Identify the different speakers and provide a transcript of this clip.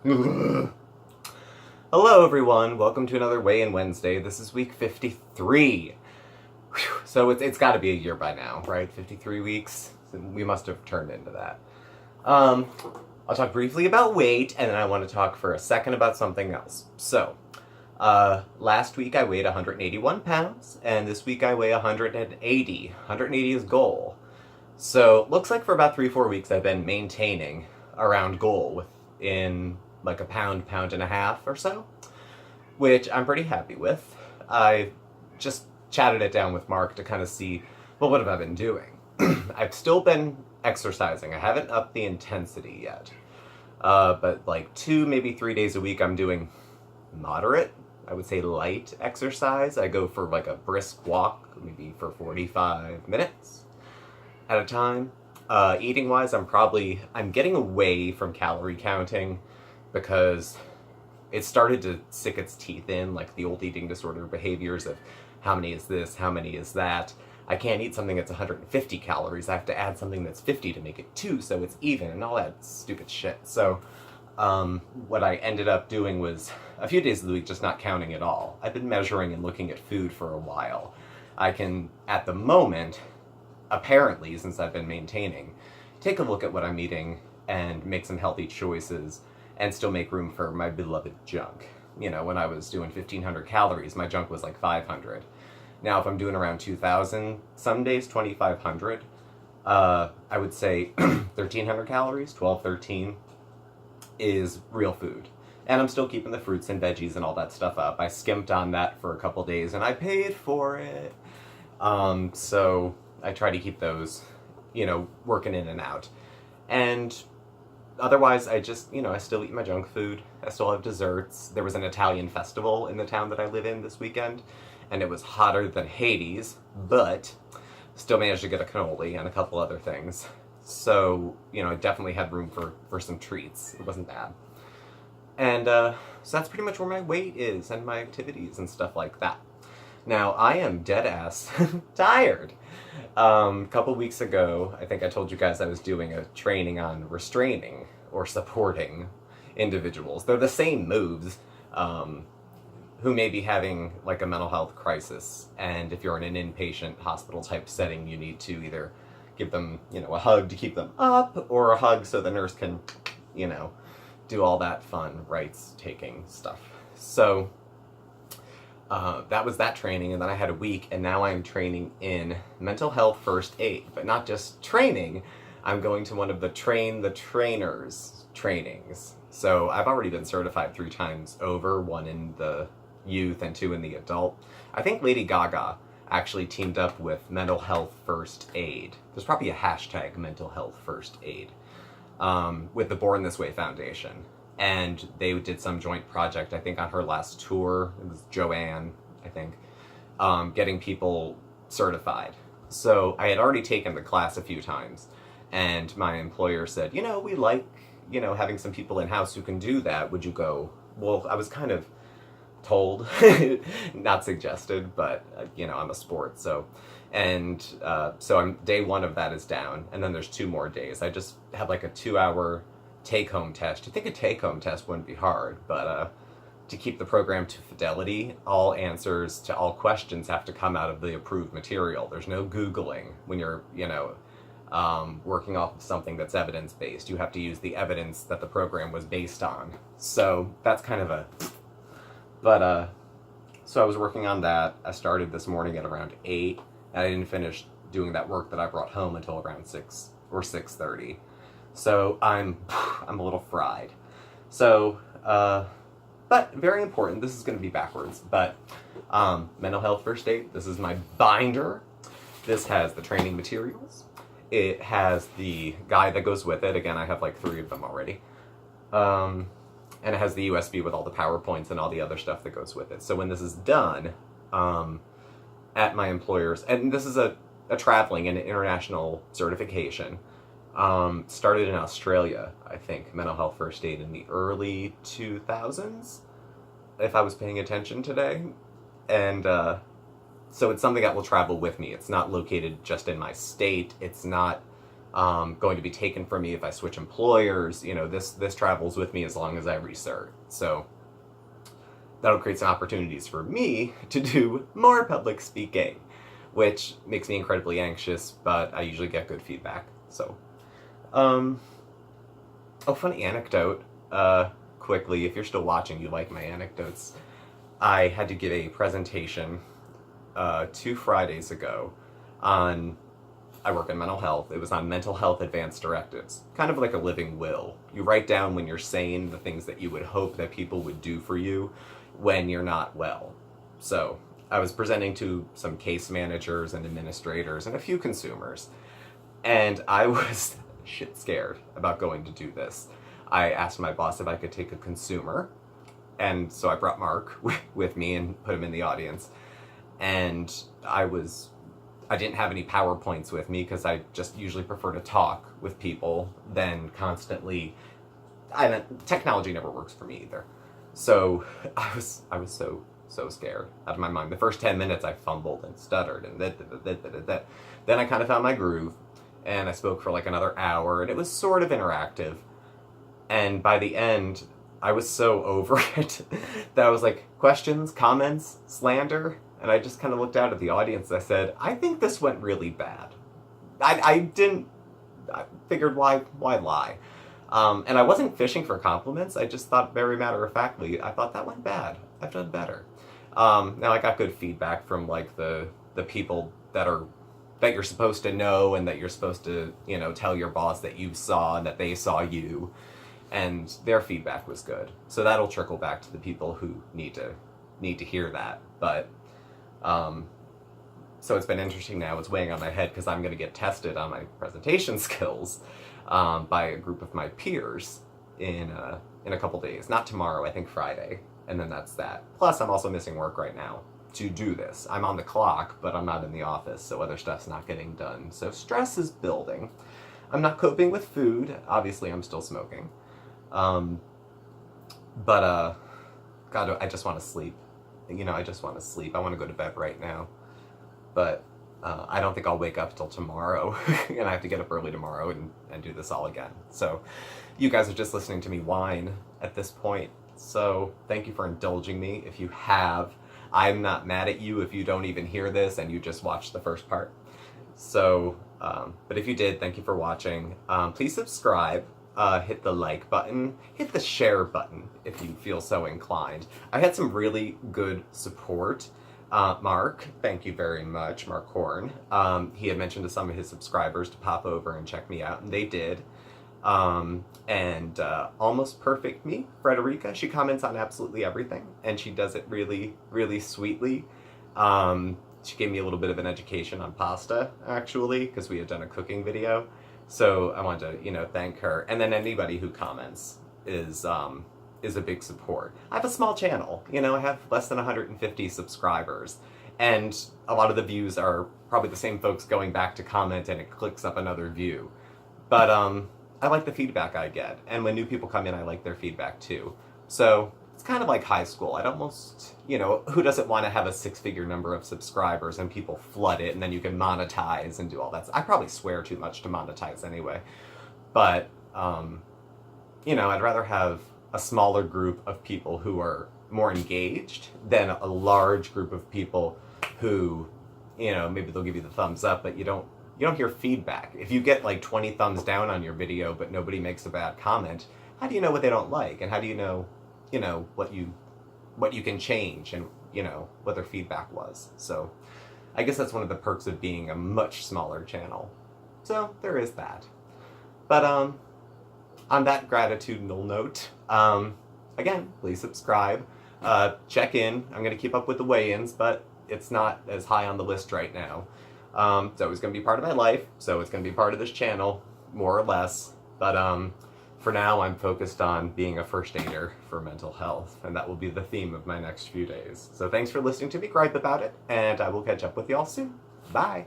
Speaker 1: Hello everyone, welcome to another Weigh In Wednesday. This is week 53. Whew. So it's got to be a year by now, right? 53 weeks? We must have turned into that. I'll talk briefly about weight, and then I want to talk for a second about something else. So, last week I weighed 181 pounds, and this week I weigh 180. 180 is goal. So, looks like for about 3-4 weeks I've been maintaining around goal within like a pound and a half or so, which I'm pretty happy with. I just chatted it down with Mark to kind of see, well, what have I been doing? I've still been exercising. I haven't upped the intensity yet. But like 2, maybe 3 days a week I'm doing moderate, I would say light exercise. I go for like a brisk walk, maybe for 45 minutes at a time. Eating wise, I'm getting away from calorie counting because it started to sink its teeth in, like the old eating disorder behaviors of how many is this, how many is that. I can't eat something that's 150 calories. I have to add something that's 50 to make it 2 so it's even, and all that stupid shit. So what I ended up doing was a few days of the week just not counting at all. I've been measuring and looking at food for a while. I can, at the moment, apparently, since I've been maintaining, take a look at what I'm eating and make some healthy choices and still make room for my beloved junk. You know, when I was doing 1,500 calories, my junk was like 500. Now, if I'm doing around 2,000, some days 2,500, I would say 1,300 calories, 12, 13, is real food. And I'm still keeping the fruits and veggies and all that stuff up. I skimped on that for a couple days and I paid for it. So I try to keep those, working in and out. And otherwise, I still eat my junk food. I still have desserts. There was an Italian festival in the town that I live in this weekend, and it was hotter than Hades, but still managed to get a cannoli and a couple other things. So, I definitely had room for some treats. It wasn't bad. And so that's pretty much where my weight is and my activities and stuff like that. Now, I am dead ass tired. A couple weeks ago, I think I told you guys I was doing a training on restraining or supporting individuals. They're the same moves who may be having like a mental health crisis. And if you're in an inpatient hospital type setting, you need to either give them, a hug to keep them up or a hug so the nurse can, do all that fun rights taking stuff. So that was that training, and then I had a week, and now I'm training in mental health first aid. But not just training, I'm going to one of the Train the Trainers trainings. So I've already been certified 3 times over, 1 in the youth and 2 in the adult. I think Lady Gaga actually teamed up with Mental Health First Aid. There's probably a hashtag Mental Health First Aid with the Born This Way Foundation. And they did some joint project, I think, on her last tour. It was Joanne, I think, getting people certified. So I had already taken the class a few times, and my employer said, we like, having some people in-house who can do that. Would you go? Well, I was kind of told, not suggested, but, I'm a sport, so. And so day 1 of that is down, and then there's 2 more days. I just have like a 2-hour take-home test. I think a take-home test wouldn't be hard, but to keep the program to fidelity, all answers to all questions have to come out of the approved material. There's no Googling when you're, working off of something that's evidence-based. You have to use the evidence that the program was based on. So that's kind of so I was working on that. I started this morning at around 8, and I didn't finish doing that work that I brought home until around 6 or 6:30. So I'm a little fried. So, but very important. This is going to be backwards. But mental health first aid. This is my binder. This has the training materials. It has the guide that goes with it. Again, I have like 3 of them already. And it has the USB with all the PowerPoints and all the other stuff that goes with it. So when this is done, at my employer's, and this is a traveling and international certification. Started in Australia, I think, mental health first aid in the early 2000s, if I was paying attention today. And so it's something that will travel with me. It's not located just in my state. It's not going to be taken from me if I switch employers. You know, this travels with me as long as I recert. So that'll create some opportunities for me to do more public speaking, which makes me incredibly anxious, but I usually get good feedback. So, funny anecdote, quickly, if you're still watching, you like my anecdotes. I had to give a presentation 2 Fridays ago on, I work in mental health. It was on mental health advanced directives, kind of like a living will. You write down when you're sane the things that you would hope that people would do for you when you're not well. So I was presenting to some case managers and administrators and a few consumers, and I was shit scared about going to do this. I asked my boss if I could take a consumer, and so I brought Mark with me and put him in the audience. And I didn't have any PowerPoints with me because I just usually prefer to talk with people than constantly. Technology never works for me either. So I was so scared out of my mind. The first 10 minutes I fumbled and stuttered and that. Then I kind of found my groove, and I spoke for like another hour, and it was sort of interactive. And by the end, I was so over it that I was like, questions, comments, slander? And I just kind of looked out at the audience and I said, I think this went really bad. I figured why lie? And I wasn't fishing for compliments. I just thought very matter-of-factly, I thought that went bad. I've done better. Now I got good feedback from like the people that you're supposed to know and that you're supposed to, tell your boss that you saw and that they saw you. And their feedback was good. So that'll trickle back to the people who need to hear that. But so it's been interesting now. It's weighing on my head because I'm going to get tested on my presentation skills by a group of my peers in a couple days. Not tomorrow, I think Friday. And then that's that. Plus, I'm also missing work right now to do this. I'm on the clock, but I'm not in the office, so other stuff's not getting done. So stress is building. I'm not coping with food. Obviously, I'm still smoking. God, I just want to sleep. I just want to sleep. I want to go to bed right now. But I don't think I'll wake up till tomorrow. And I have to get up early tomorrow and do this all again. So you guys are just listening to me whine at this point. So thank you for indulging me. If you have, I'm not mad at you if you don't even hear this and you just watched the first part. So, but if you did, thank you for watching. Please subscribe. Hit the like button, hit the share button if you feel so inclined. I had some really good support. Mark, thank you very much, Mark Horn. He had mentioned to some of his subscribers to pop over and check me out, and they did. And Almost Perfect Me, Frederica, she comments on absolutely everything, and she does it really, really sweetly. She gave me a little bit of an education on pasta, actually, because we had done a cooking video. So I wanted to, thank her. And then anybody who comments is a big support. I have a small channel, I have less than 150 subscribers. And a lot of the views are probably the same folks going back to comment and it clicks up another view. But I like the feedback I get. And when new people come in, I like their feedback too. So it's kind of like high school. I'd almost, who doesn't want to have a 6-figure number of subscribers and people flood it and then you can monetize and do all that. I probably swear too much to monetize anyway. But, I'd rather have a smaller group of people who are more engaged than a large group of people who, maybe they'll give you the thumbs up, but you don't hear feedback. If you get like 20 thumbs down on your video, but nobody makes a bad comment, how do you know what they don't like? And how do you know, what you can change and, what their feedback was. So I guess that's one of the perks of being a much smaller channel. So there is that. But on that gratitudinal note, again, please subscribe, check in. I'm going to keep up with the weigh-ins, but it's not as high on the list right now. So it's going to be part of my life, so it's going to be part of this channel, more or less. But for now, I'm focused on being a first aider for mental health, and that will be the theme of my next few days. So thanks for listening to me gripe about it, and I will catch up with y'all soon. Bye!